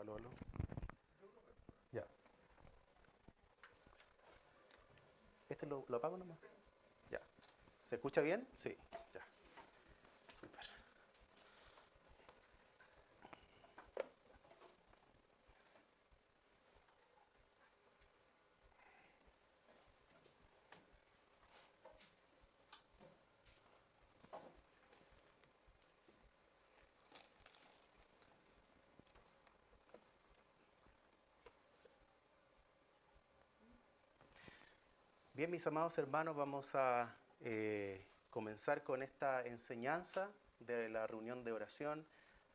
Aló, aló. Ya. ¿Este lo apago nomás? Ya. ¿Se escucha bien? Sí. Ya. Súper. Bien, mis amados hermanos, vamos a comenzar con esta enseñanza de la reunión de oración.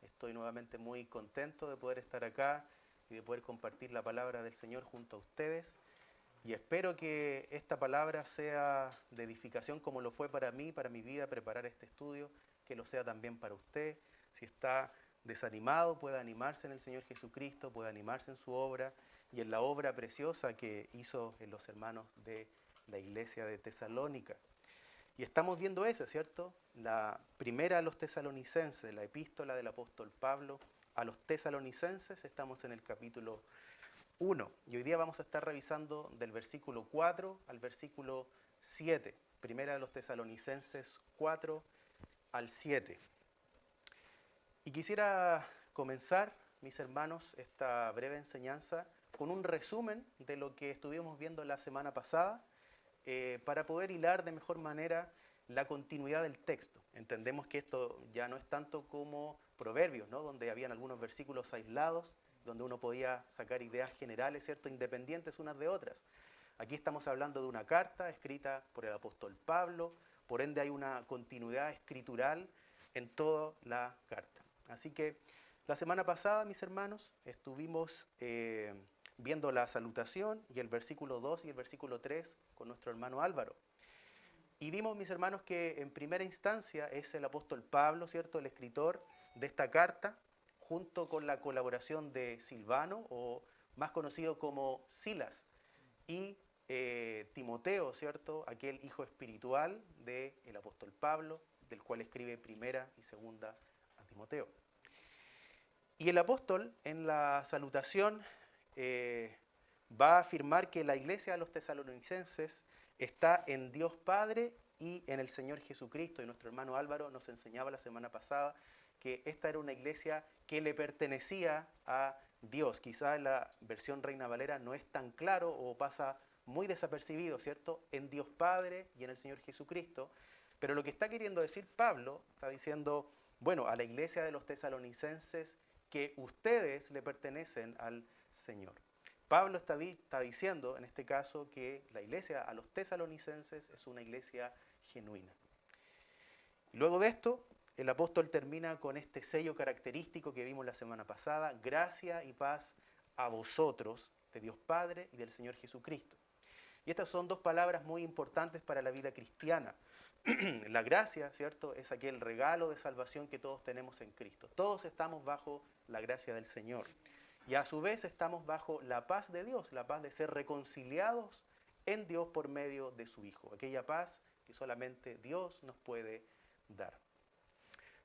Estoy nuevamente muy contento de poder estar acá y de poder compartir la palabra del Señor junto a ustedes. Y espero que esta palabra sea de edificación como lo fue para mí, para mi vida, preparar este estudio, que lo sea también para usted. Si está desanimado, pueda animarse en el Señor Jesucristo, pueda animarse en su obra y en la obra preciosa que hizo en los hermanos de la iglesia de Tesalónica. Y estamos viendo esa, ¿cierto? La primera a los tesalonicenses, la epístola del apóstol Pablo a los tesalonicenses. Estamos en el capítulo 1. Y hoy día vamos a estar revisando del versículo 4 al versículo 7. Primera de los tesalonicenses 4 al 7. Y quisiera comenzar, mis hermanos, esta breve enseñanza con un resumen de lo que estuvimos viendo la semana pasada, para poder hilar de mejor manera la continuidad del texto. Entendemos que esto ya no es tanto como Proverbios, ¿no? Donde habían algunos versículos aislados, donde uno podía sacar ideas generales, ¿cierto? Independientes unas de otras. Aquí estamos hablando de una carta escrita por el apóstol Pablo, por ende hay una continuidad escritural en toda la carta. Así que la semana pasada, mis hermanos, estuvimos viendo la salutación y el versículo 2 y el versículo 3 con nuestro hermano Álvaro. Y vimos, mis hermanos, que en primera instancia es el apóstol Pablo, ¿cierto?, el escritor de esta carta, junto con la colaboración de Silvano, o más conocido como Silas, y Timoteo, ¿cierto?, aquel hijo espiritual del apóstol Pablo, del cual escribe primera y segunda a Timoteo. Y el apóstol en la salutación va a afirmar que la iglesia de los tesalonicenses está en Dios Padre y en el Señor Jesucristo. Y nuestro hermano Álvaro nos enseñaba la semana pasada que esta era una iglesia que le pertenecía a Dios. Quizá en la versión Reina Valera no es tan claro o pasa muy desapercibido, ¿cierto? En Dios Padre y en el Señor Jesucristo. Pero lo que está queriendo decir Pablo, está diciendo, bueno, a la iglesia de los tesalonicenses, que ustedes le pertenecen al Señor. Pablo está diciendo, en este caso, que la iglesia a los tesalonicenses es una iglesia genuina. Luego de esto, el apóstol termina con este sello característico que vimos la semana pasada: gracia y paz a vosotros, de Dios Padre y del Señor Jesucristo. Y estas son dos palabras muy importantes para la vida cristiana. La gracia, ¿cierto?, es aquel regalo de salvación que todos tenemos en Cristo. Todos estamos bajo la gracia del Señor. Y a su vez estamos bajo la paz de Dios, la paz de ser reconciliados en Dios por medio de su Hijo. Aquella paz que solamente Dios nos puede dar.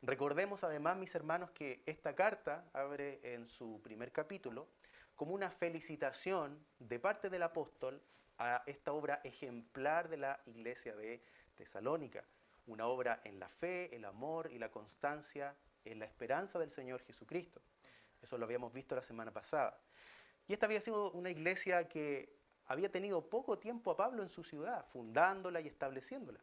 Recordemos además, mis hermanos, que esta carta abre en su primer capítulo como una felicitación de parte del apóstol a esta obra ejemplar de la iglesia de Tesalónica, una obra en la fe, el amor y la constancia en la esperanza del Señor Jesucristo. Eso lo habíamos visto la semana pasada. Y esta había sido una iglesia que había tenido poco tiempo a Pablo en su ciudad, fundándola y estableciéndola.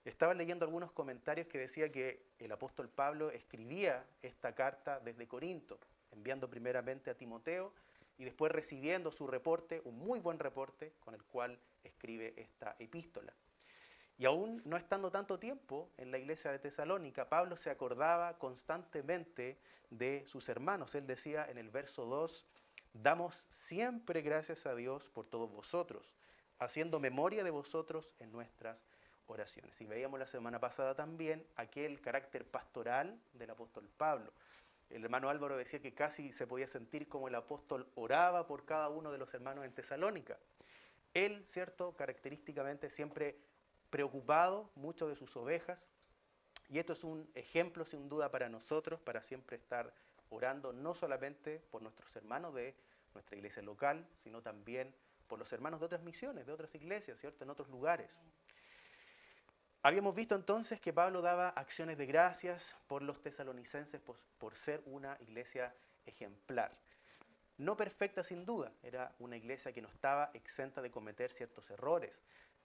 Estaba leyendo algunos comentarios que decía que el apóstol Pablo escribía esta carta desde Corinto, enviando primeramente a Timoteo y después recibiendo su reporte, un muy buen reporte, con el cual escribe esta epístola. Y aún no estando tanto tiempo en la iglesia de Tesalónica, Pablo se acordaba constantemente de sus hermanos. Él decía en el verso 2, damos siempre gracias a Dios por todos vosotros, haciendo memoria de vosotros en nuestras oraciones. Y veíamos la semana pasada también aquel carácter pastoral del apóstol Pablo. El hermano Álvaro decía que casi se podía sentir como el apóstol oraba por cada uno de los hermanos en Tesalónica. Él, ¿cierto?, característicamente siempre preocupado mucho de sus ovejas, y esto es un ejemplo sin duda para nosotros, para siempre estar orando no solamente por nuestros hermanos de nuestra iglesia local, sino también por los hermanos de otras misiones, de otras iglesias, ¿cierto? En otros lugares. Habíamos visto entonces que Pablo daba acciones de gracias por los tesalonicenses por ser una iglesia ejemplar. No perfecta sin duda, era una iglesia que no estaba exenta de cometer ciertos errores,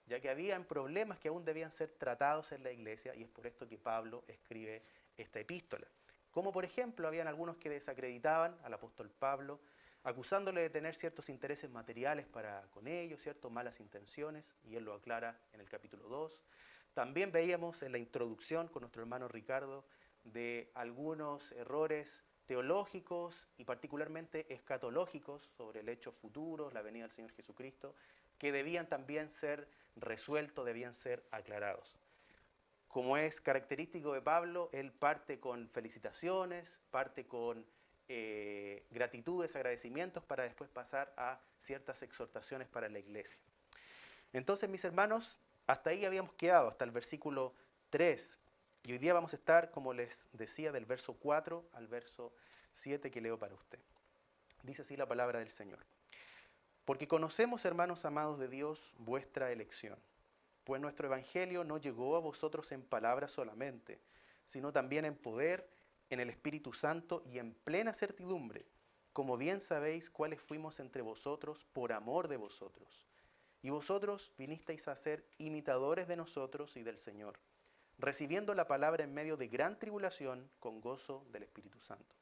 ya que habían problemas que aún debían ser tratados en la iglesia, y es por esto que Pablo escribe esta epístola. Como por ejemplo, habían algunos que desacreditaban al apóstol Pablo, acusándole de tener ciertos intereses materiales para con ellos, ciertas malas intenciones, y él lo aclara en el capítulo 2. También veíamos en la introducción con nuestro hermano Ricardo de algunos errores teológicos y particularmente escatológicos sobre el hecho futuro, la venida del Señor Jesucristo, que debían también ser resueltos, debían ser aclarados. Como es característico de Pablo, él parte con felicitaciones, parte con gratitudes, agradecimientos, para después pasar a ciertas exhortaciones para la iglesia. Entonces, mis hermanos, hasta ahí habíamos quedado, hasta el versículo 3. Y hoy día vamos a estar, como les decía, del verso 4 al verso 7 que leo para usted. Dice así la palabra del Señor. Porque conocemos, hermanos amados de Dios, vuestra elección. Pues nuestro evangelio no llegó a vosotros en palabras solamente, sino también en poder, en el Espíritu Santo y en plena certidumbre, como bien sabéis cuáles fuimos entre vosotros por amor de vosotros. Y vosotros vinisteis a ser imitadores de nosotros y del Señor, recibiendo la palabra en medio de gran tribulación con gozo del Espíritu Santo.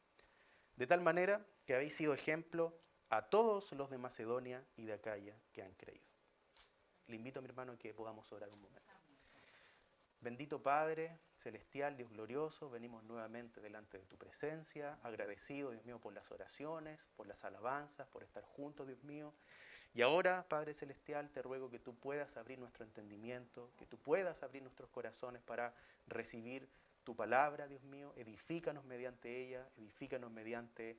De tal manera que habéis sido ejemplo a todos los de Macedonia y de Acaya que han creído. Le invito a mi hermano a que podamos orar un momento. Bendito Padre celestial, Dios glorioso, venimos nuevamente delante de tu presencia, agradecido, Dios mío, por las oraciones, por las alabanzas, por estar juntos, Dios mío. Y ahora, Padre celestial, te ruego que tú puedas abrir nuestro entendimiento, que tú puedas abrir nuestros corazones para recibir tu palabra, Dios mío. Edifícanos mediante ella, edifícanos mediante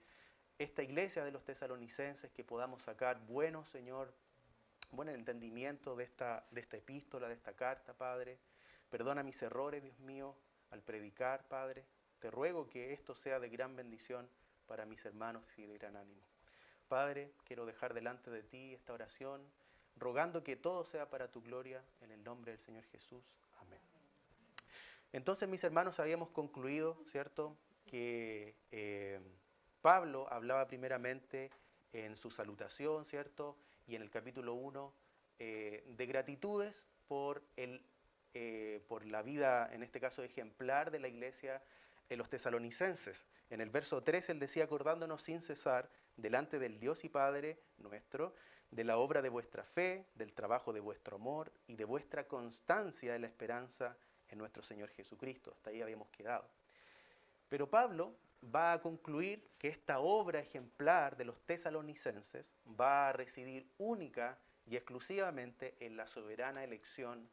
esta iglesia de los tesalonicenses, que podamos sacar buenos, Señor, buen entendimiento de esta epístola, de esta carta, Padre. Perdona mis errores, Dios mío, al predicar, Padre. Te ruego que esto sea de gran bendición para mis hermanos y de gran ánimo. Padre, quiero dejar delante de ti esta oración, rogando que todo sea para tu gloria, en el nombre del Señor Jesús. Amén. Entonces, mis hermanos, habíamos concluido, ¿cierto?, que Pablo hablaba primeramente en su salutación, ¿cierto?, y en el capítulo 1, de gratitudes por la vida, en este caso ejemplar, de la iglesia en los tesalonicenses. En el verso 3 él decía: acordándonos sin cesar delante del Dios y Padre nuestro, de la obra de vuestra fe, del trabajo de vuestro amor y de vuestra constancia en la esperanza en nuestro Señor Jesucristo. Hasta ahí habíamos quedado. Pero Pablo va a concluir que esta obra ejemplar de los tesalonicenses va a residir única y exclusivamente en la soberana elección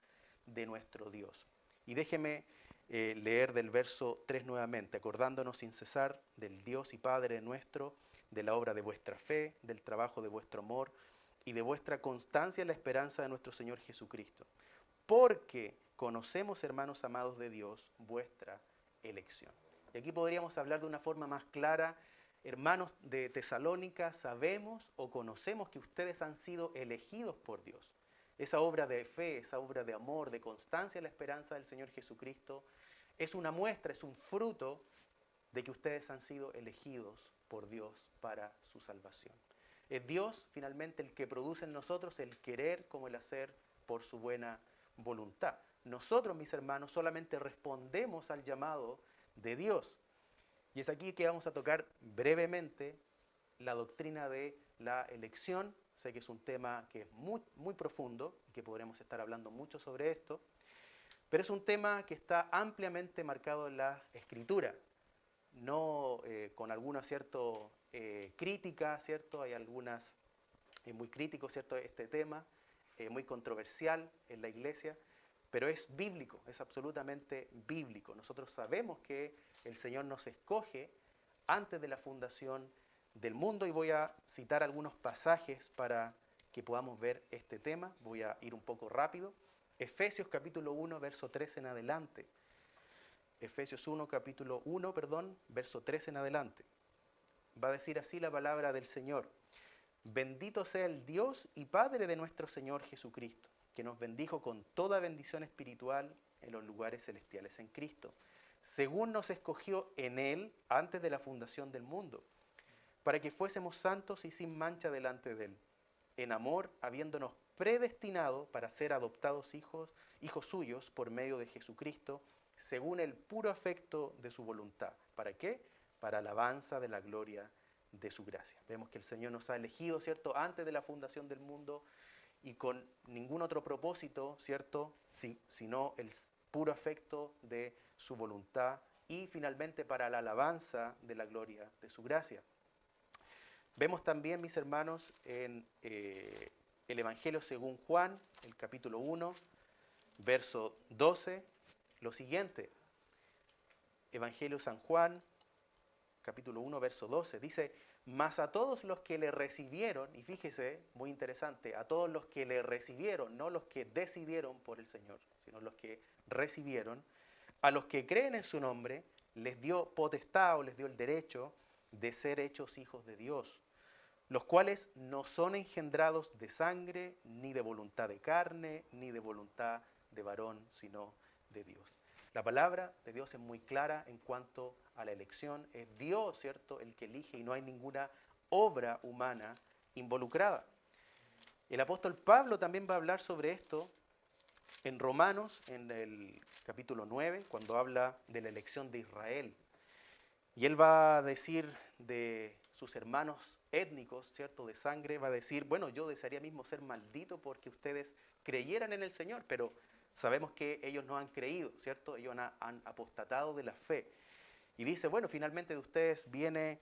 de nuestro Dios. Y déjeme leer del verso 3 nuevamente: acordándonos sin cesar del Dios y Padre nuestro, de la obra de vuestra fe, del trabajo de vuestro amor y de vuestra constancia en la esperanza de nuestro Señor Jesucristo. Porque conocemos, hermanos amados de Dios, vuestra elección. Y aquí podríamos hablar de una forma más clara: hermanos de Tesalónica, sabemos o conocemos que ustedes han sido elegidos por Dios. Esa obra de fe, esa obra de amor, de constancia en la esperanza del Señor Jesucristo, es una muestra, es un fruto de que ustedes han sido elegidos por Dios para su salvación. Es Dios finalmente el que produce en nosotros el querer como el hacer por su buena voluntad. Nosotros, mis hermanos, solamente respondemos al llamado de Dios. Y es aquí que vamos a tocar brevemente la doctrina de la elección. Sé que es un tema que es muy, muy profundo y que podremos estar hablando mucho sobre esto, pero es un tema que está ampliamente marcado en la Escritura, no con alguna cierta crítica, ¿cierto? Hay algunas muy críticos, ¿cierto?, este tema, muy controversial en la iglesia, pero es bíblico, es absolutamente bíblico. Nosotros sabemos que el Señor nos escoge antes de la fundación del mundo, y voy a citar algunos pasajes para que podamos ver este tema. Voy a ir un poco rápido. Efesios capítulo 1, verso 13 en adelante. Efesios 1, capítulo 1, verso 13 en adelante. va a decir así la palabra del Señor. Bendito sea el Dios y Padre de nuestro Señor Jesucristo, que nos bendijo con toda bendición espiritual en los lugares celestiales en Cristo, según nos escogió en Él antes de la fundación del mundo, para que fuésemos santos y sin mancha delante de Él, en amor, habiéndonos predestinado para ser adoptados hijos suyos por medio de Jesucristo, según el puro afecto de su voluntad. ¿Para qué? Para alabanza de la gloria de su gracia. Vemos que el Señor nos ha elegido, ¿cierto?, antes de la fundación del mundo y con ningún otro propósito, ¿cierto?, sino el puro afecto de su voluntad y finalmente para la alabanza de la gloria de su gracia. Vemos también, mis hermanos, en el Evangelio según Juan, el capítulo 1, verso 12, lo siguiente. Evangelio San Juan, capítulo 1, verso 12, dice: mas a todos los que le recibieron, y fíjese, muy interesante, a todos los que le recibieron, no los que decidieron por el Señor, sino los que recibieron, a los que creen en su nombre, les dio potestad o les dio el derecho de ser hechos hijos de Dios, los cuales no son engendrados de sangre, ni de voluntad de carne, ni de voluntad de varón, sino de Dios. La palabra de Dios es muy clara en cuanto a la elección. Es Dios, ¿cierto?, el que elige y no hay ninguna obra humana involucrada. El apóstol Pablo también va a hablar sobre esto en Romanos, en el capítulo 9, cuando habla de la elección de Israel. Y él va a decir de sus hermanos étnicos, ¿cierto?, de sangre, va a decir: bueno, yo desearía mismo ser maldito porque ustedes creyeran en el Señor, pero sabemos que ellos no han creído, ¿cierto? Ellos han apostatado de la fe. Y dice: bueno, finalmente de ustedes viene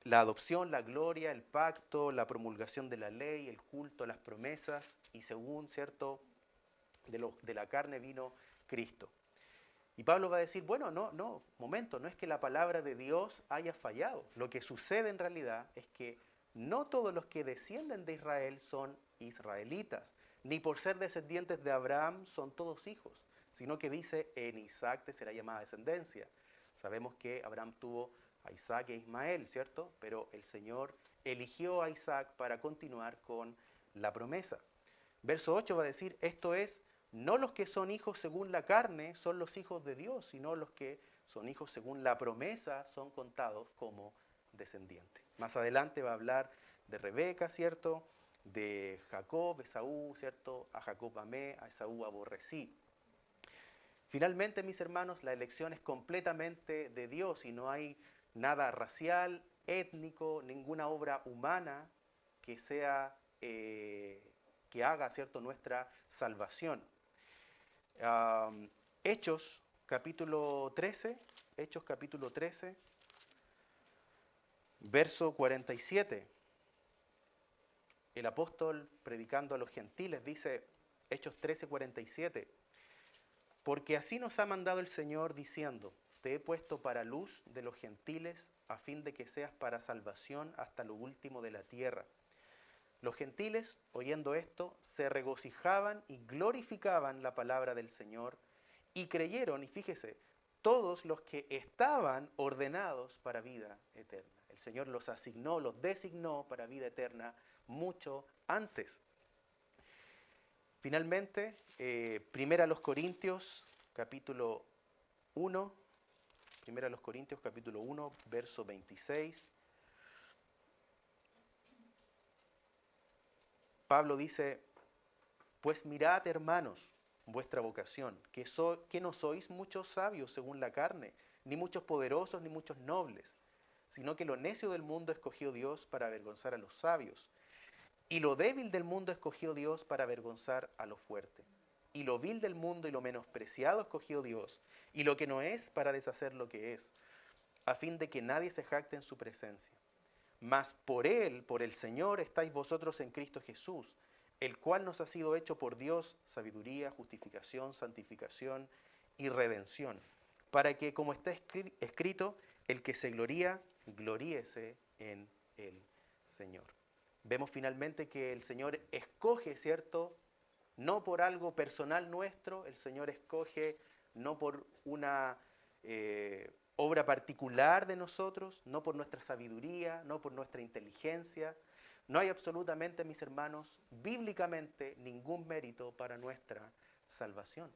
la adopción, la gloria, el pacto, la promulgación de la ley, el culto, las promesas, y según, ¿cierto?, de la carne vino Cristo. Y Pablo va a decir: bueno, no, es que la palabra de Dios haya fallado. Lo que sucede en realidad es que no todos los que descienden de Israel son israelitas, ni por ser descendientes de Abraham son todos hijos, sino que dice: en Isaac te será llamada descendencia. Sabemos que Abraham tuvo a Isaac e Ismael, ¿cierto? Pero el Señor eligió a Isaac para continuar con la promesa. Verso 8 va a decir: esto es, no los que son hijos según la carne son los hijos de Dios, sino los que son hijos según la promesa son contados como descendientes. Más adelante va a hablar de Rebeca, ¿cierto?, de Jacob, Esaú, ¿cierto?, a Jacob amé, a Esaú aborrecí. Finalmente, mis hermanos, la elección es completamente de Dios y no hay nada racial, étnico, ninguna obra humana que sea que haga, ¿cierto?, nuestra salvación. Hechos capítulo 13, verso 47. El apóstol, predicando a los gentiles, dice, Hechos 13, 47, porque así nos ha mandado el Señor diciendo: te he puesto para luz de los gentiles, a fin de que seas para salvación hasta lo último de la tierra. Los gentiles, oyendo esto, se regocijaban y glorificaban la palabra del Señor, y creyeron, y fíjese, todos los que estaban ordenados para vida eterna. El Señor los asignó, los designó para vida eterna mucho antes. Finalmente, Primera a los Corintios, capítulo 1, verso 26. Pablo dice: pues mirad, hermanos, vuestra vocación, que no sois muchos sabios según la carne, ni muchos poderosos, ni muchos nobles, sino que lo necio del mundo escogió Dios para avergonzar a los sabios, y lo débil del mundo escogió Dios para avergonzar a lo fuerte, y lo vil del mundo y lo menospreciado escogió Dios, y lo que no es para deshacer lo que es, a fin de que nadie se jacte en su presencia. Mas por Él, por el Señor, estáis vosotros en Cristo Jesús, el cual nos ha sido hecho por Dios sabiduría, justificación, santificación y redención, para que, como está escrito, el que se gloría, gloríese en el Señor. Vemos finalmente que el Señor escoge, ¿cierto?, no por algo personal nuestro, el Señor escoge no por una obra particular de nosotros, no por nuestra sabiduría, no por nuestra inteligencia. No hay absolutamente, mis hermanos, bíblicamente ningún mérito para nuestra salvación.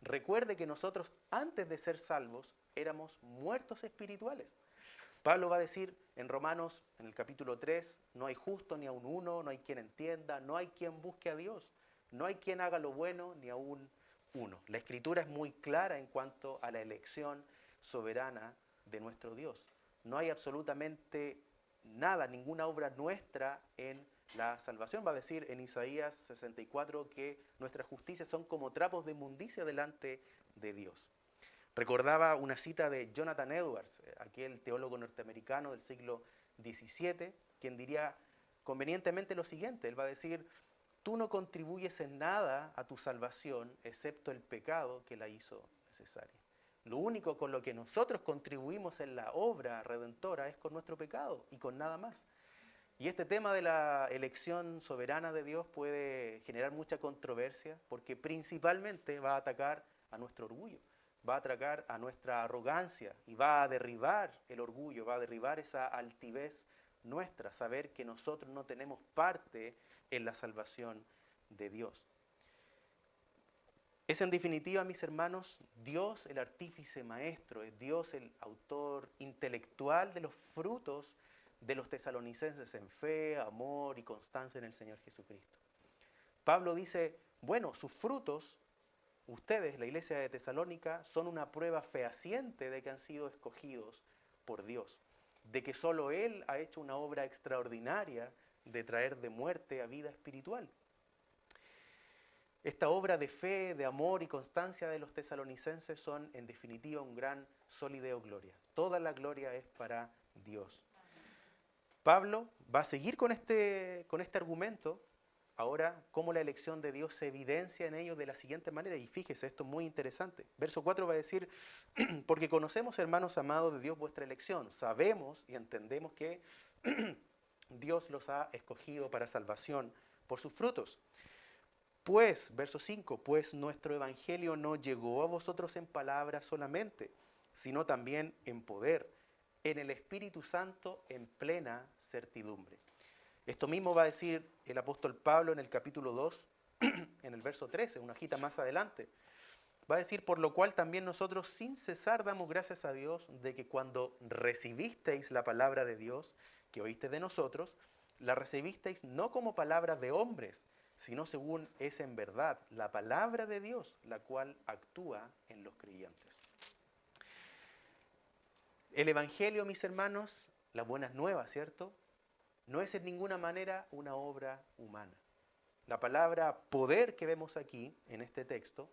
Recuerde que nosotros, antes de ser salvos, éramos muertos espirituales. Pablo va a decir en Romanos, en el capítulo 3, no hay justo ni aun uno, no hay quien entienda, no hay quien busque a Dios, no hay quien haga lo bueno ni aun uno. La Escritura es muy clara en cuanto a la elección soberana de nuestro Dios. No hay absolutamente nada, ninguna obra nuestra en la salvación. Va a decir en Isaías 64 que nuestras justicias son como trapos de inmundicia delante de Dios. Recordaba una cita de Jonathan Edwards, aquel teólogo norteamericano del siglo XVII, quien diría convenientemente lo siguiente. Él va a decir: tú no contribuyes en nada a tu salvación excepto el pecado que la hizo necesaria. Lo único con lo que nosotros contribuimos en la obra redentora es con nuestro pecado y con nada más. Y este tema de la elección soberana de Dios puede generar mucha controversia porque principalmente va a atacar a nuestro orgullo, va a atacar a nuestra arrogancia y va a derribar el orgullo, va a derribar esa altivez nuestra, saber que nosotros no tenemos parte en la salvación de Dios. Es en definitiva, mis hermanos, Dios el artífice maestro, es Dios el autor intelectual de los frutos de los tesalonicenses en fe, amor y constancia en el Señor Jesucristo. Pablo dice, bueno, sus frutos, ustedes, la iglesia de Tesalónica, son una prueba fehaciente de que han sido escogidos por Dios, de que solo Él ha hecho una obra extraordinaria de traer de muerte a vida espiritual. Esta obra de fe, de amor y constancia de los tesalonicenses son, en definitiva, un gran sol y deo gloria. Toda la gloria es para Dios. Pablo va a seguir con este argumento, ahora cómo la elección de Dios se evidencia en ellos de la siguiente manera. Y fíjese, esto es muy interesante. Verso 4 va a decir, porque conocemos, hermanos amados de Dios, vuestra elección. Sabemos y entendemos que Dios los ha escogido para salvación por sus frutos. Pues, verso 5, pues nuestro evangelio no llegó a vosotros en palabras solamente, sino también en poder, en el Espíritu Santo, en plena certidumbre. Esto mismo va a decir el apóstol Pablo en el capítulo 2, en el verso 13, una hojita más adelante. Va a decir, por lo cual también nosotros sin cesar damos gracias a Dios de que cuando recibisteis la palabra de Dios, que oíste de nosotros, la recibisteis no como palabra de hombres, sino según es en verdad la palabra de Dios, la cual actúa en los creyentes. El Evangelio, mis hermanos, las buenas nuevas, ¿cierto?, no es en ninguna manera una obra humana. La palabra poder que vemos aquí, en este texto,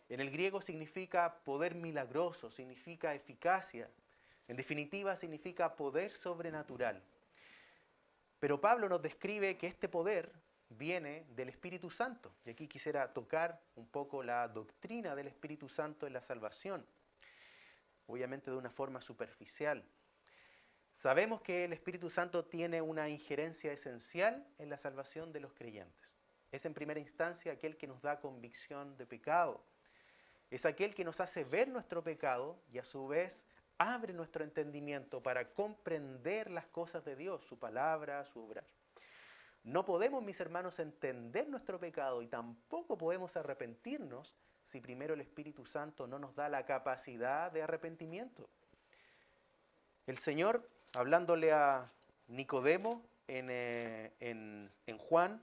en el griego significa poder milagroso, significa eficacia, en definitiva significa poder sobrenatural. Pero Pablo nos describe que este poder viene del Espíritu Santo. Y aquí quisiera tocar un poco la doctrina del Espíritu Santo en la salvación, obviamente de una forma superficial. Sabemos que el Espíritu Santo tiene una injerencia esencial en la salvación de los creyentes. Es en primera instancia aquel que nos da convicción de pecado. Es aquel que nos hace ver nuestro pecado y a su vez abre nuestro entendimiento para comprender las cosas de Dios, su palabra, su obrar. No podemos, mis hermanos, entender nuestro pecado y tampoco podemos arrepentirnos si primero el Espíritu Santo no nos da la capacidad de arrepentimiento. El Señor, hablándole a Nicodemo en Juan,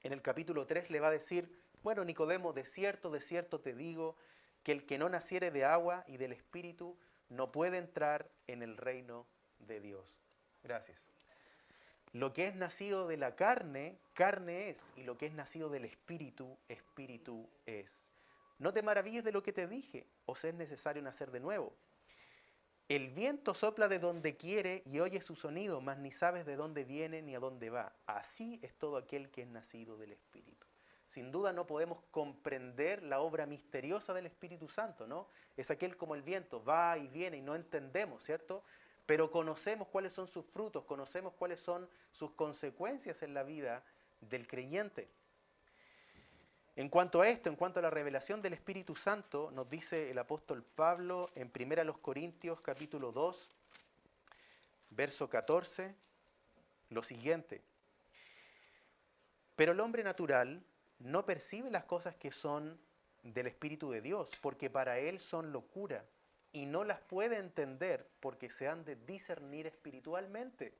en el capítulo 3, le va a decir, bueno, Nicodemo, de cierto te digo, que el que no naciere de agua y del Espíritu no puede entrar en el reino de Dios. Gracias. Lo que es nacido de la carne, carne es, y lo que es nacido del Espíritu, Espíritu es. No te maravilles de lo que te dije, os es necesario nacer de nuevo. El viento sopla de donde quiere y oye su sonido, mas ni sabes de dónde viene ni a dónde va. Así es todo aquel que es nacido del Espíritu. Sin duda no podemos comprender la obra misteriosa del Espíritu Santo, ¿no? Es aquel como el viento, va y viene y no entendemos, ¿cierto? Pero conocemos cuáles son sus frutos, conocemos cuáles son sus consecuencias en la vida del creyente. En cuanto a esto, en cuanto a la revelación del Espíritu Santo, nos dice el apóstol Pablo en 1 Corintios capítulo 2, verso 14, lo siguiente. Pero el hombre natural no percibe las cosas que son del Espíritu de Dios, porque para él son locura, y no las puede entender porque se han de discernir espiritualmente.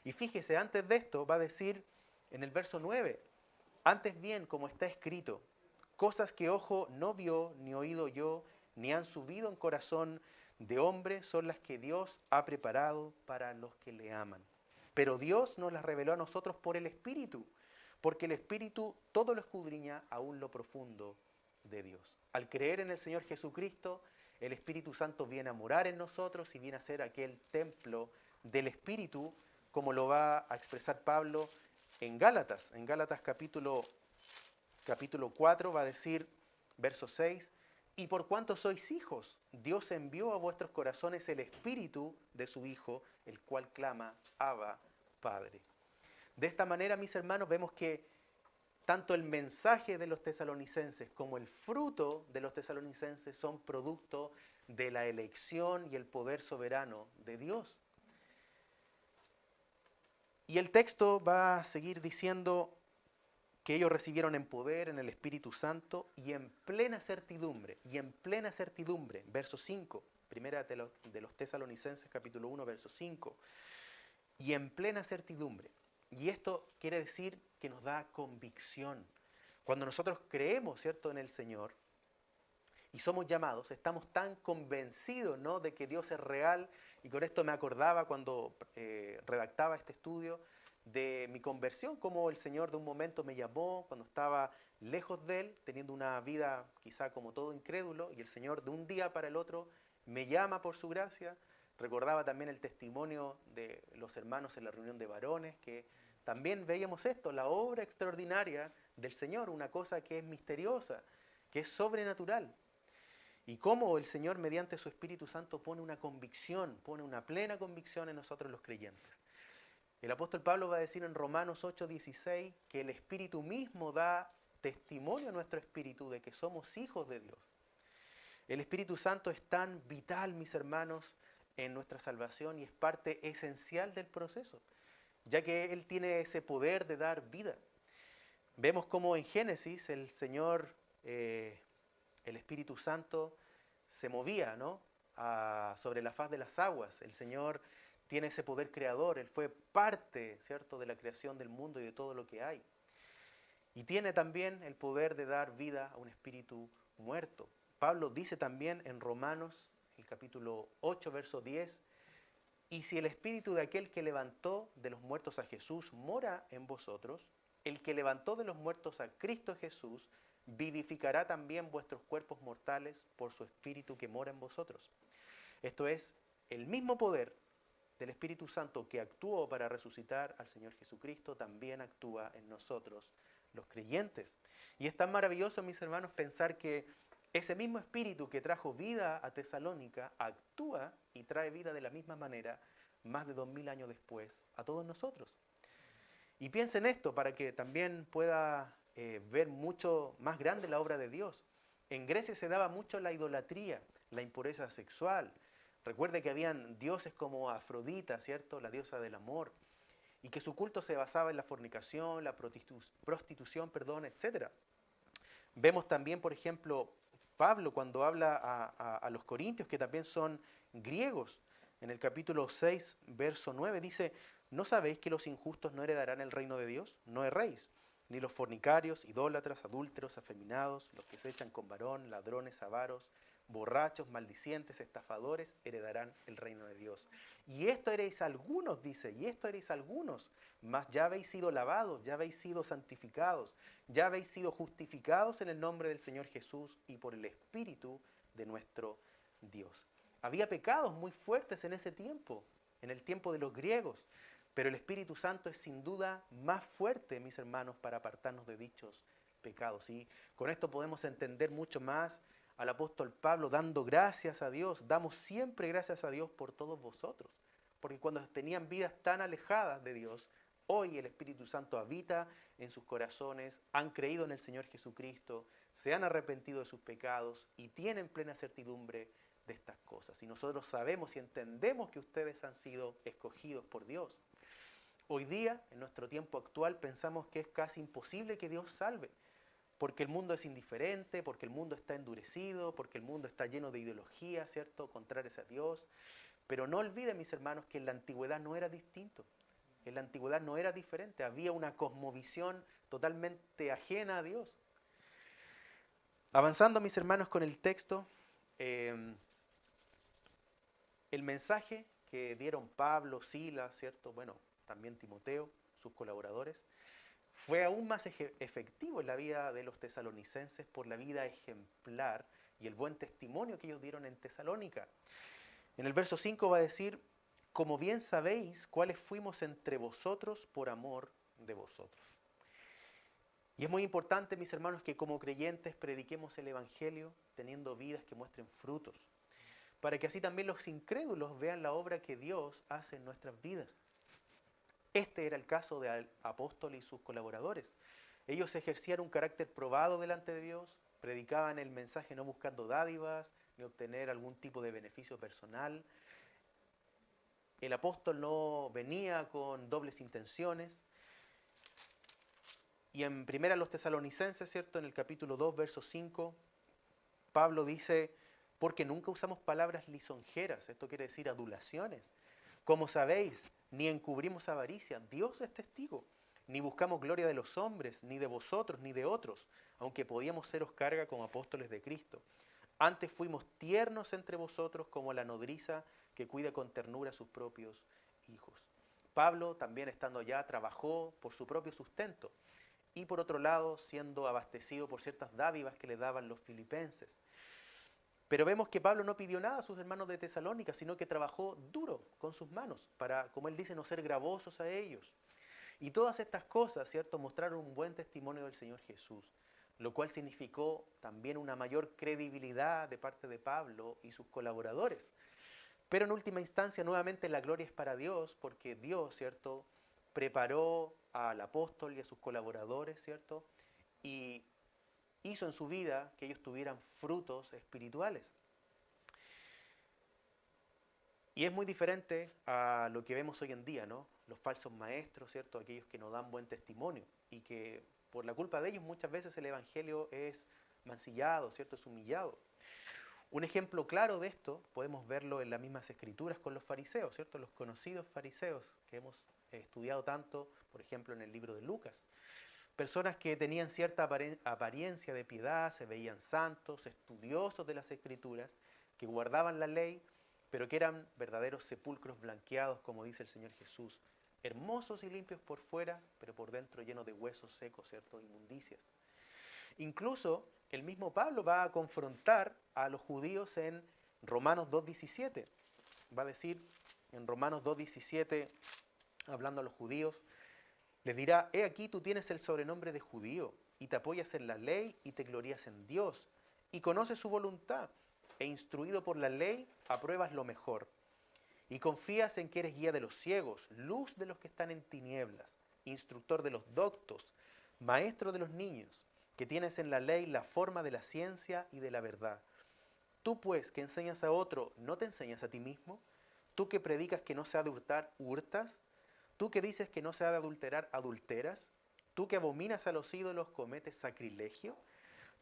Y fíjese, antes de esto va a decir en el verso 9, antes bien, como está escrito, cosas que ojo no vio, ni oído oyó, ni han subido en corazón de hombre, son las que Dios ha preparado para los que le aman. Pero Dios nos las reveló a nosotros por el Espíritu, porque el Espíritu todo lo escudriña aún lo profundo de Dios. Al creer en el Señor Jesucristo, el Espíritu Santo viene a morar en nosotros y viene a ser aquel templo del Espíritu, como lo va a expresar Pablo en Gálatas. En Gálatas capítulo 4 va a decir, verso 6, y por cuanto sois hijos, Dios envió a vuestros corazones el Espíritu de su Hijo, el cual clama, Abba, Padre. De esta manera, mis hermanos, vemos que tanto el mensaje de los tesalonicenses como el fruto de los tesalonicenses son producto de la elección y el poder soberano de Dios. Y el texto va a seguir diciendo que ellos recibieron en poder en el Espíritu Santo y en plena certidumbre, verso 5, primera de los tesalonicenses capítulo 1, verso 5, y en plena certidumbre. Y esto quiere decir que nos da convicción. Cuando nosotros creemos, ¿cierto?, en el Señor y somos llamados, estamos tan convencidos, ¿no?, de que Dios es real. Y con esto me acordaba cuando redactaba este estudio de mi conversión, como el Señor de un momento me llamó cuando estaba lejos de Él, teniendo una vida quizá como todo incrédulo, y el Señor de un día para el otro me llama por su gracia. Recordaba también el testimonio de los hermanos en la reunión de varones, que también veíamos esto, la obra extraordinaria del Señor, una cosa que es misteriosa, que es sobrenatural. Y cómo el Señor, mediante su Espíritu Santo, pone una convicción, pone una plena convicción en nosotros los creyentes. El apóstol Pablo va a decir en Romanos 8:16 que el Espíritu mismo da testimonio a nuestro espíritu de que somos hijos de Dios. El Espíritu Santo es tan vital, mis hermanos, en nuestra salvación y es parte esencial del proceso, ya que Él tiene ese poder de dar vida. Vemos cómo en Génesis el Señor, el Espíritu Santo, se movía, ¿no?, sobre la faz de las aguas. El Señor tiene ese poder creador, Él fue parte, ¿cierto?, de la creación del mundo y de todo lo que hay. Y tiene también el poder de dar vida a un espíritu muerto. Pablo dice también en Romanos, el capítulo 8, verso 10, y si el espíritu de aquel que levantó de los muertos a Jesús mora en vosotros, el que levantó de los muertos a Cristo Jesús, vivificará también vuestros cuerpos mortales por su espíritu que mora en vosotros. Esto es, el mismo poder del Espíritu Santo que actuó para resucitar al Señor Jesucristo, también actúa en nosotros, los creyentes. Y es tan maravilloso, mis hermanos, pensar que ese mismo Espíritu que trajo vida a Tesalónica actúa y trae vida de la misma manera más de 2000 años después a todos nosotros. Y piensen esto para que también pueda ver mucho más grande la obra de Dios. En Grecia se daba mucho la idolatría, la impureza sexual. Recuerde que habían dioses como Afrodita, ¿cierto?, la diosa del amor, y que su culto se basaba en la fornicación, la prostitución, etc. Vemos también, por ejemplo, Pablo cuando habla a los corintios, que también son griegos, en el capítulo 6, verso 9, dice, ¿no sabéis que los injustos no heredarán el reino de Dios? No erréis, ni los fornicarios, idólatras, adúlteros, afeminados, los que se echan con varón, ladrones, avaros, borrachos, maldicientes, estafadores, heredarán el reino de Dios. Y esto eréis algunos, dice, y esto eréis algunos, mas ya habéis sido lavados, ya habéis sido santificados, ya habéis sido justificados en el nombre del Señor Jesús y por el Espíritu de nuestro Dios. Había pecados muy fuertes en ese tiempo, en el tiempo de los griegos, pero el Espíritu Santo es sin duda más fuerte, mis hermanos, para apartarnos de dichos pecados. Y con esto podemos entender mucho más al apóstol Pablo dando gracias a Dios. Damos siempre gracias a Dios por todos vosotros, porque cuando tenían vidas tan alejadas de Dios, Hoy el Espíritu Santo habita en sus corazones, han creído en el Señor Jesucristo, se han arrepentido de sus pecados y tienen plena certidumbre de estas cosas. Y nosotros sabemos y entendemos que ustedes han sido escogidos por Dios. Hoy día, en nuestro tiempo actual, pensamos que es casi imposible que Dios salve, porque el mundo es indiferente, porque el mundo está endurecido, porque el mundo está lleno de ideologías, ¿cierto?, contrarias a Dios. Pero no olviden, mis hermanos, que en la antigüedad no era distinto. En la antigüedad no era diferente. Había una cosmovisión totalmente ajena a Dios. Avanzando, mis hermanos, con el texto, el mensaje que dieron Pablo, Silas, ¿cierto?, bueno, también Timoteo, sus colaboradores, fue aún más efectivo en la vida de los tesalonicenses por la vida ejemplar y el buen testimonio que ellos dieron en Tesalónica. En el verso 5 va a decir, como bien sabéis, cuáles fuimos entre vosotros por amor de vosotros. Y es muy importante, mis hermanos, que como creyentes prediquemos el Evangelio teniendo vidas que muestren frutos, para que así también los incrédulos vean la obra que Dios hace en nuestras vidas. Este era el caso del apóstol y sus colaboradores. Ellos ejercían un carácter probado delante de Dios, predicaban el mensaje no buscando dádivas, ni obtener algún tipo de beneficio personal. El apóstol no venía con dobles intenciones. Y en primera los tesalonicenses, ¿cierto?, en el capítulo 2, verso 5, Pablo dice, porque nunca usamos palabras lisonjeras, esto quiere decir adulaciones. Como sabéis, ni encubrimos avaricia, Dios es testigo. Ni buscamos gloria de los hombres, ni de vosotros, ni de otros, aunque podíamos seros carga como apóstoles de Cristo. Antes fuimos tiernos entre vosotros como la nodriza que cuida con ternura a sus propios hijos. Pablo, también estando allá, trabajó por su propio sustento y por otro lado siendo abastecido por ciertas dádivas que le daban los filipenses. Pero vemos que Pablo no pidió nada a sus hermanos de Tesalónica, sino que trabajó duro con sus manos para, como él dice, no ser gravosos a ellos. Y todas estas cosas, ¿cierto?, mostraron un buen testimonio del Señor Jesús, lo cual significó también una mayor credibilidad de parte de Pablo y sus colaboradores. Pero en última instancia, nuevamente la gloria es para Dios, porque Dios, ¿cierto?, preparó al apóstol y a sus colaboradores, ¿cierto?, y hizo en su vida que ellos tuvieran frutos espirituales. Y es muy diferente a lo que vemos hoy en día, ¿no? Los falsos maestros, ¿cierto?, aquellos que no dan buen testimonio y que por la culpa de ellos muchas veces el evangelio es mancillado, ¿cierto?, es humillado. Un ejemplo claro de esto podemos verlo en las mismas escrituras con los fariseos, ¿cierto?, los conocidos fariseos que hemos estudiado tanto, por ejemplo, en el libro de Lucas. Personas que tenían cierta apariencia de piedad, se veían santos, estudiosos de las escrituras, que guardaban la ley, pero que eran verdaderos sepulcros blanqueados, como dice el Señor Jesús, hermosos y limpios por fuera, pero por dentro llenos de huesos secos, ¿cierto?, inmundicias. Incluso el mismo Pablo va a confrontar a los judíos en Romanos 2.17. Va a decir en Romanos 2.17, hablando a los judíos, les dirá, he aquí tú tienes el sobrenombre de judío, y te apoyas en la ley y te glorías en Dios, y conoces su voluntad, e instruido por la ley, apruebas lo mejor. Y confías en que eres guía de los ciegos, luz de los que están en tinieblas, instructor de los doctos, maestro de los niños, que tienes en la ley la forma de la ciencia y de la verdad. Tú pues, que enseñas a otro, ¿no te enseñas a ti mismo? Tú que predicas que no se ha de hurtar, ¿hurtas? Tú que dices que no se ha de adulterar, ¿adulteras? Tú que abominas a los ídolos, ¿cometes sacrilegio?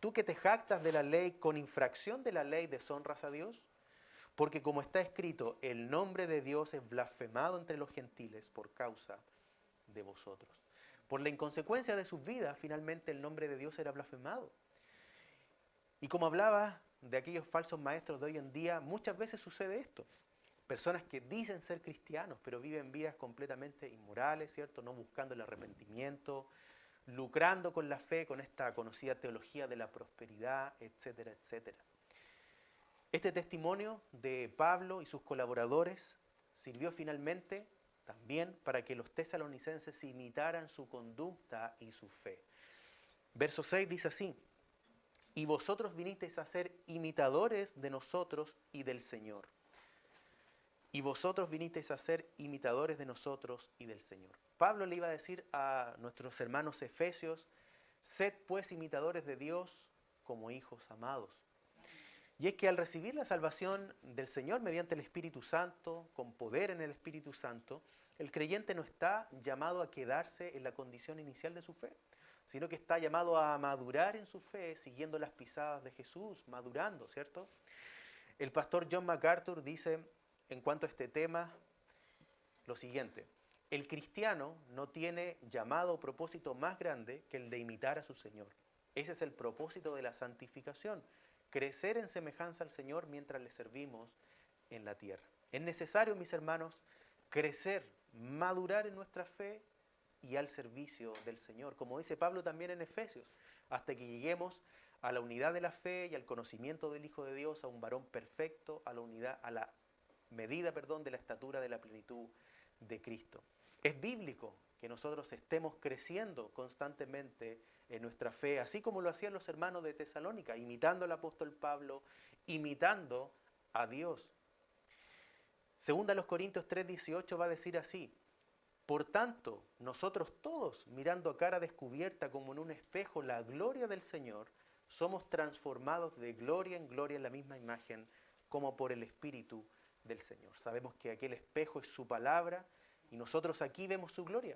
Tú que te jactas de la ley, con infracción de la ley, ¿deshonras a Dios? Porque como está escrito, el nombre de Dios es blasfemado entre los gentiles por causa de vosotros. Por la inconsecuencia de sus vidas, finalmente el nombre de Dios era blasfemado. Y como hablaba de aquellos falsos maestros de hoy en día, muchas veces sucede esto. Personas que dicen ser cristianos, pero viven vidas completamente inmorales, ¿cierto?, no buscando el arrepentimiento, lucrando con la fe, con esta conocida teología de la prosperidad, etcétera, etcétera. Este testimonio de Pablo y sus colaboradores sirvió finalmente también para que los tesalonicenses imitaran su conducta y su fe. Verso 6 dice así, y vosotros vinisteis a ser imitadores de nosotros y del Señor. y vosotros vinisteis a ser imitadores de nosotros y del Señor. Pablo le iba a decir a nuestros hermanos efesios, sed pues imitadores de Dios como hijos amados. Y es que al recibir la salvación del Señor mediante el Espíritu Santo, con poder en el Espíritu Santo, el creyente no está llamado a quedarse en la condición inicial de su fe, sino que está llamado a madurar en su fe, siguiendo las pisadas de Jesús, madurando, ¿cierto? El pastor John MacArthur dice, en cuanto a este tema, lo siguiente: el cristiano no tiene llamado o propósito más grande que el de imitar a su Señor. Ese es el propósito de la santificación, crecer en semejanza al Señor mientras le servimos en la tierra. Es necesario, mis hermanos, crecer, madurar en nuestra fe y al servicio del Señor, como dice Pablo también en Efesios, hasta que lleguemos a la unidad de la fe y al conocimiento del Hijo de Dios, a un varón perfecto, a la medida de la estatura de la plenitud de Cristo. Es bíblico que nosotros estemos creciendo constantemente en nuestra fe, así como lo hacían los hermanos de Tesalónica, imitando al apóstol Pablo, imitando a Dios. Segunda a los Corintios 3:18 va a decir así: por tanto, nosotros todos, mirando a cara descubierta como en un espejo la gloria del Señor, somos transformados de gloria en gloria en la misma imagen, como por el Espíritu del Señor. Sabemos que aquel espejo es su palabra y nosotros aquí vemos su gloria.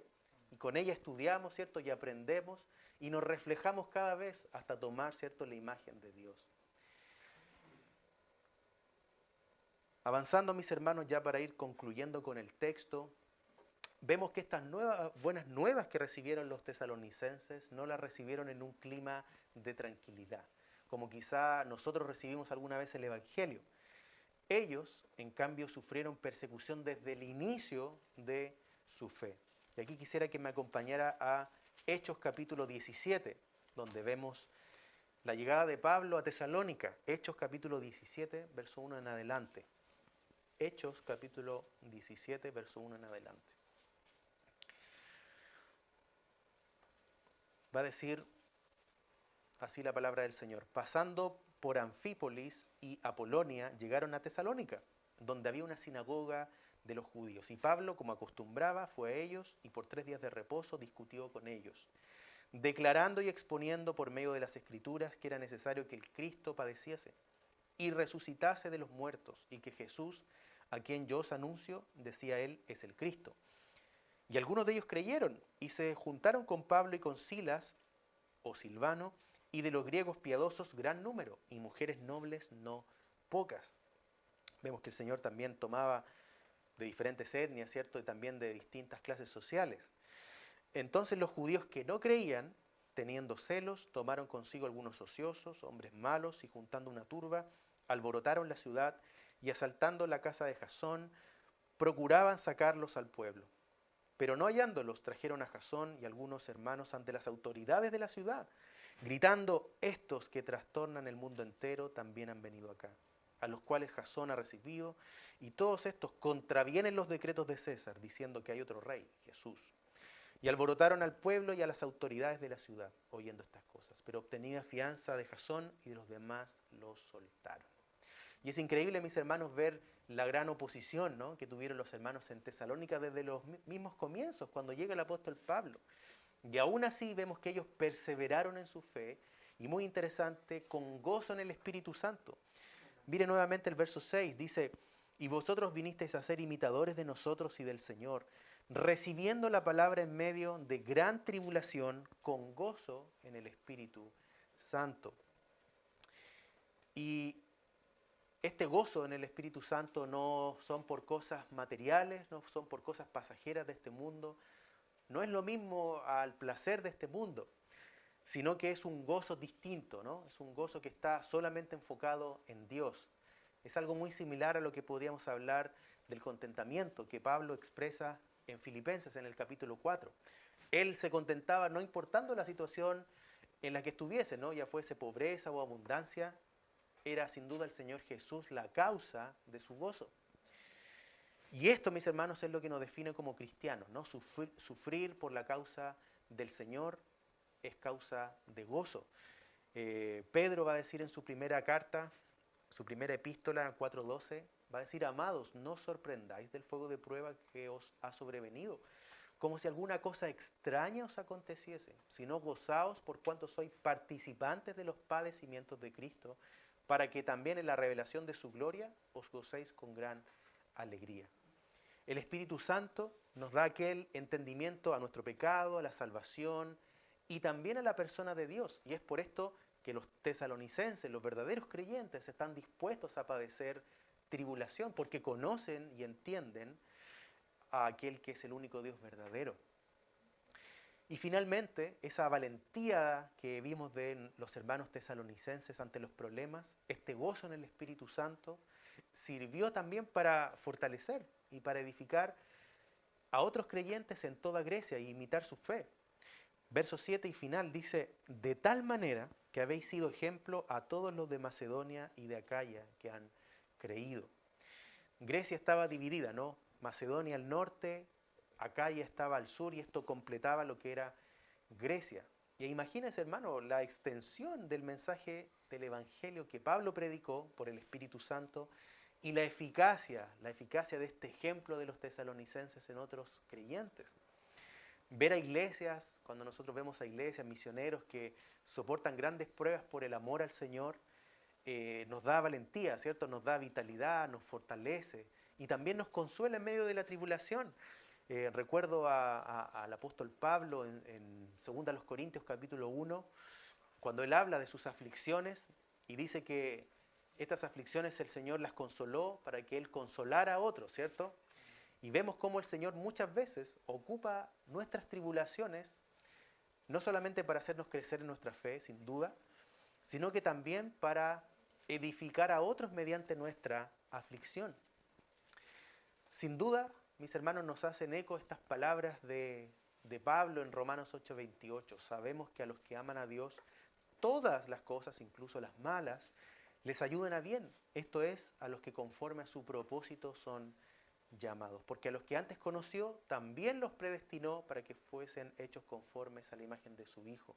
Y con ella estudiamos, ¿cierto? Y aprendemos y nos reflejamos cada vez hasta tomar, ¿cierto?, la imagen de Dios. Avanzando, mis hermanos, ya para ir concluyendo con el texto, vemos que estas buenas nuevas que recibieron los tesalonicenses no las recibieron en un clima de tranquilidad, como quizá nosotros recibimos alguna vez el Evangelio. Ellos, en cambio, sufrieron persecución desde el inicio de su fe. Y aquí quisiera que me acompañara a Hechos capítulo 17, donde vemos la llegada de Pablo a Tesalónica. Hechos capítulo 17, verso 1 en adelante. Hechos capítulo 17, verso 1 en adelante. Va a decir así la palabra del Señor: pasando por Anfípolis y Apolonia, llegaron a Tesalónica, donde había una sinagoga de los judíos. Y Pablo, como acostumbraba, fue a ellos y por 3 días de reposo discutió con ellos, declarando y exponiendo por medio de las Escrituras que era necesario que el Cristo padeciese y resucitase de los muertos, y que Jesús, a quien yo os anuncio, decía él, es el Cristo. Y algunos de ellos creyeron y se juntaron con Pablo y con Silas o Silvano, y de los griegos piadosos gran número, y mujeres nobles no pocas. Vemos que el Señor también tomaba de diferentes etnias, ¿cierto? Y también de distintas clases sociales. Entonces los judíos que no creían, teniendo celos, tomaron consigo algunos ociosos, hombres malos, y juntando una turba, alborotaron la ciudad, y asaltando la casa de Jasón, procuraban sacarlos al pueblo. Pero no hallándolos, trajeron a Jasón y algunos hermanos ante las autoridades de la ciudad, gritando: estos que trastornan el mundo entero también han venido acá, a los cuales Jasón ha recibido, y todos estos contravienen los decretos de César, diciendo que hay otro rey, Jesús. Y alborotaron al pueblo y a las autoridades de la ciudad, oyendo estas cosas. Pero obtenida fianza de Jasón y de los demás los soltaron. Y es increíble, mis hermanos, ver la gran oposición, ¿no?, que tuvieron los hermanos en Tesalónica desde los mismos comienzos, cuando llega el apóstol Pablo. Y aún así vemos que ellos perseveraron en su fe, y muy interesante, con gozo en el Espíritu Santo. Mire nuevamente el verso 6, dice: y vosotros vinisteis a ser imitadores de nosotros y del Señor, recibiendo la palabra en medio de gran tribulación, con gozo en el Espíritu Santo. Y este gozo en el Espíritu Santo no son por cosas materiales, no son por cosas pasajeras de este mundo, no es lo mismo al placer de este mundo, sino que es un gozo distinto, ¿no? Es un gozo que está solamente enfocado en Dios. Es algo muy similar a lo que podríamos hablar del contentamiento que Pablo expresa en Filipenses en el capítulo 4. Él se contentaba no importando la situación en la que estuviese, ¿no?, ya fuese pobreza o abundancia. Era sin duda el Señor Jesús la causa de su gozo. Y esto, mis hermanos, es lo que nos define como cristianos, ¿no? Sufrir por la causa del Señor es causa de gozo. Pedro va a decir en su primera carta, su primera epístola 4:12, Va a decir, amados, no os sorprendáis del fuego de prueba que os ha sobrevenido, como si alguna cosa extraña os aconteciese, sino gozaos por cuanto sois participantes de los padecimientos de Cristo, para que también en la revelación de su gloria os gocéis con gran alegría. El Espíritu Santo nos da aquel entendimiento a nuestro pecado, a la salvación y también a la persona de Dios. Y es por esto que los tesalonicenses, los verdaderos creyentes, están dispuestos a padecer tribulación, porque conocen y entienden a aquel que es el único Dios verdadero. Y finalmente, esa valentía que vimos de los hermanos tesalonicenses ante los problemas, este gozo en el Espíritu Santo, sirvió también para fortalecer y para edificar a otros creyentes en toda Grecia e imitar su fe. Verso 7 y final dice, de tal manera que habéis sido ejemplo a todos los de Macedonia y de Acaya que han creído. Grecia estaba dividida, ¿no? Macedonia al norte, Acaya estaba al sur y esto completaba lo que era Grecia. Y imagínense, hermano, la extensión del mensaje del Evangelio que Pablo predicó por el Espíritu Santo y la eficacia de este ejemplo de los tesalonicenses en otros creyentes. Ver a iglesias, cuando nosotros vemos a iglesias, misioneros que soportan grandes pruebas por el amor al Señor, nos da valentía, ¿cierto? Nos da vitalidad, nos fortalece y también nos consuela en medio de la tribulación. Recuerdo al apóstol Pablo en 2 Corintios capítulo 1, cuando él habla de sus aflicciones y dice que estas aflicciones el Señor las consoló para que él consolara a otros, ¿cierto? Y vemos cómo el Señor muchas veces ocupa nuestras tribulaciones, no solamente para hacernos crecer en nuestra fe, sin duda, sino que también para edificar a otros mediante nuestra aflicción. Sin duda, mis hermanos, nos hacen eco estas palabras de Pablo en Romanos 8:28. Sabemos que a los que aman a Dios, todas las cosas, incluso las malas, les ayudan a bien. Esto es, a los que conforme a su propósito son llamados. Porque a los que antes conoció, también los predestinó para que fuesen hechos conformes a la imagen de su Hijo.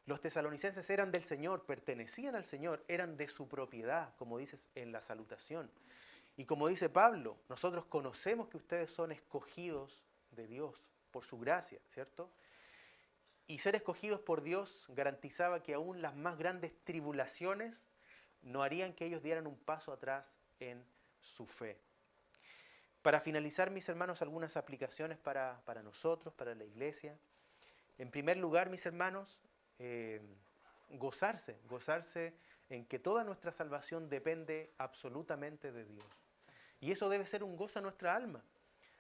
Los tesalonicenses eran del Señor, pertenecían al Señor, eran de su propiedad, como dices en la salutación. Y como dice Pablo, nosotros conocemos que ustedes son escogidos de Dios por su gracia, ¿cierto? Y ser escogidos por Dios garantizaba que aún las más grandes tribulaciones no harían que ellos dieran un paso atrás en su fe. Para finalizar, mis hermanos, algunas aplicaciones para nosotros, para la iglesia. En primer lugar, mis hermanos, gozarse en que toda nuestra salvación depende absolutamente de Dios. Y eso debe ser un gozo a nuestra alma.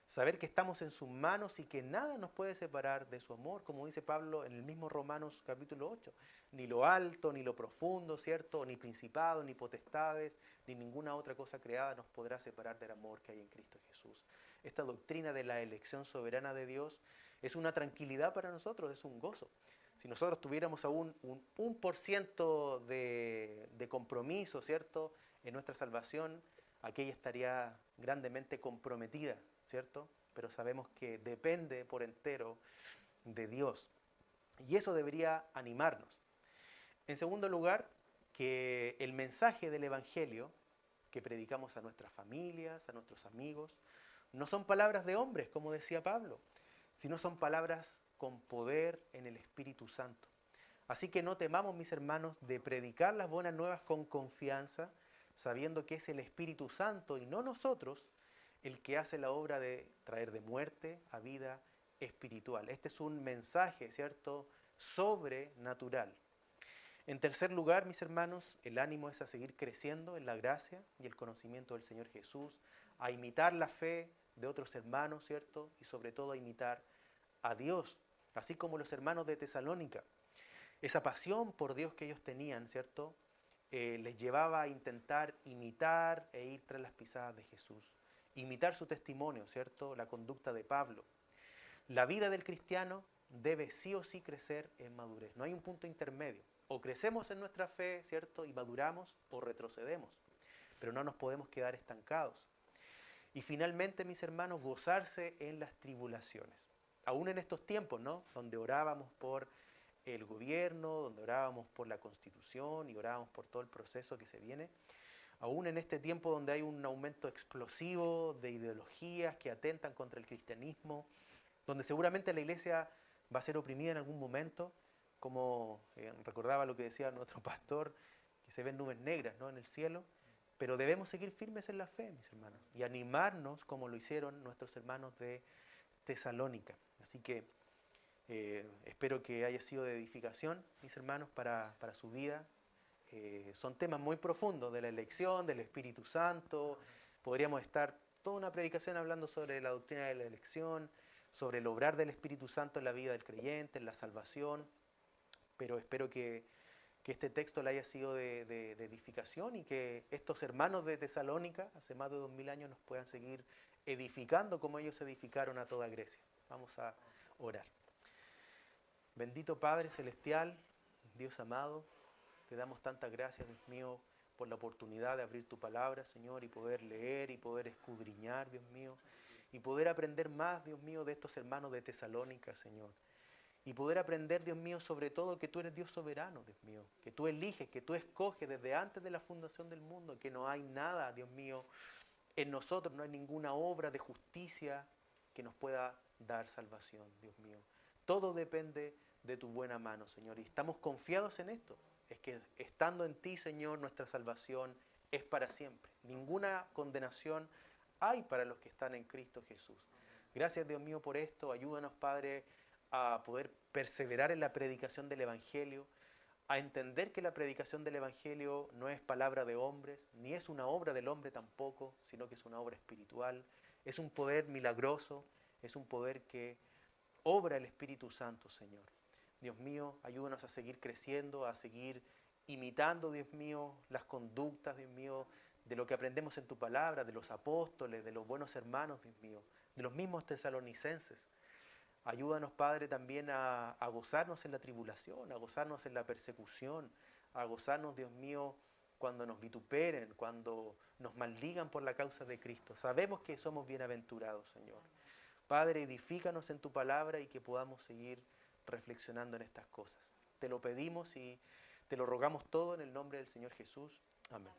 Saber que estamos en sus manos y que nada nos puede separar de su amor, como dice Pablo en el mismo Romanos capítulo 8. Ni lo alto, ni lo profundo, ¿cierto? Ni principados, ni potestades, ni ninguna otra cosa creada nos podrá separar del amor que hay en Cristo Jesús. Esta doctrina de la elección soberana de Dios es una tranquilidad para nosotros, es un gozo. Si nosotros tuviéramos aún un 1% de compromiso, ¿cierto?, en nuestra salvación, aquella estaría grandemente comprometida, ¿cierto? Pero sabemos que depende por entero de Dios. Y eso debería animarnos. En segundo lugar, que el mensaje del Evangelio que predicamos a nuestras familias, a nuestros amigos, no son palabras de hombres, como decía Pablo, sino son palabras con poder en el Espíritu Santo. Así que no temamos, mis hermanos, de predicar las buenas nuevas con confianza, sabiendo que es el Espíritu Santo y no nosotros el que hace la obra de traer de muerte a vida espiritual. Este es un mensaje, ¿cierto?, sobrenatural. En tercer lugar, mis hermanos, el ánimo es a seguir creciendo en la gracia y el conocimiento del Señor Jesús, a imitar la fe de otros hermanos, ¿cierto?, y sobre todo a imitar a Dios, así como los hermanos de Tesalónica. Esa pasión por Dios que ellos tenían, ¿cierto?, les llevaba a intentar imitar e ir tras las pisadas de Jesús. Imitar su testimonio, ¿cierto?, la conducta de Pablo. La vida del cristiano debe sí o sí crecer en madurez. No hay un punto intermedio. O crecemos en nuestra fe, ¿cierto?, y maduramos, o retrocedemos. Pero no nos podemos quedar estancados. Y finalmente, mis hermanos, gozarse en las tribulaciones. Aún en estos tiempos, ¿no?, donde orábamos por el gobierno, donde orábamos por la Constitución y orábamos por todo el proceso que se viene, aún en este tiempo donde hay un aumento explosivo de ideologías que atentan contra el cristianismo, donde seguramente la iglesia va a ser oprimida en algún momento, como recordaba lo que decía nuestro pastor, que se ven nubes negras, ¿no?, en el cielo, pero debemos seguir firmes en la fe, mis hermanos, y animarnos como lo hicieron nuestros hermanos de Tesalónica. Así que espero que haya sido de edificación, mis hermanos, para su vida. Son temas muy profundos de la elección, del Espíritu Santo. Podríamos estar toda una predicación hablando sobre la doctrina de la elección, sobre el obrar del Espíritu Santo en la vida del creyente, en la salvación, pero espero que este texto le haya sido de edificación y que estos hermanos de Tesalónica, hace más de 2000 años, nos puedan seguir edificando como ellos edificaron a toda Grecia. Vamos a orar. Bendito Padre Celestial, Dios amado, te damos tantas gracias, Dios mío, por la oportunidad de abrir tu palabra, Señor, y poder leer y poder escudriñar, Dios mío, y poder aprender más, Dios mío, de estos hermanos de Tesalónica, Señor. Y poder aprender, Dios mío, sobre todo que tú eres Dios soberano, Dios mío, que tú eliges, que tú escoges desde antes de la fundación del mundo, que no hay nada, Dios mío, en nosotros, no hay ninguna obra de justicia que nos pueda dar salvación, Dios mío. Todo depende de tu buena mano, Señor, y estamos confiados en esto. Es que estando en ti, Señor, nuestra salvación es para siempre. Ninguna condenación hay para los que están en Cristo Jesús. Gracias, Dios mío, por esto. Ayúdanos, Padre, a poder perseverar en la predicación del Evangelio, a entender que la predicación del Evangelio no es palabra de hombres, ni es una obra del hombre tampoco, sino que es una obra espiritual. Es un poder milagroso, es un poder que obra el Espíritu Santo, Señor. Dios mío, ayúdanos a seguir creciendo, a seguir imitando, Dios mío, las conductas, Dios mío, de lo que aprendemos en tu palabra, de los apóstoles, de los buenos hermanos, Dios mío, de los mismos tesalonicenses. Ayúdanos, Padre, también a gozarnos en la tribulación, a gozarnos en la persecución, a gozarnos, Dios mío, cuando nos vituperen, cuando nos maldigan por la causa de Cristo. Sabemos que somos bienaventurados, Señor. Padre, edifícanos en tu palabra y que podamos seguir reflexionando en estas cosas. Te lo pedimos y te lo rogamos todo en el nombre del Señor Jesús. Amén.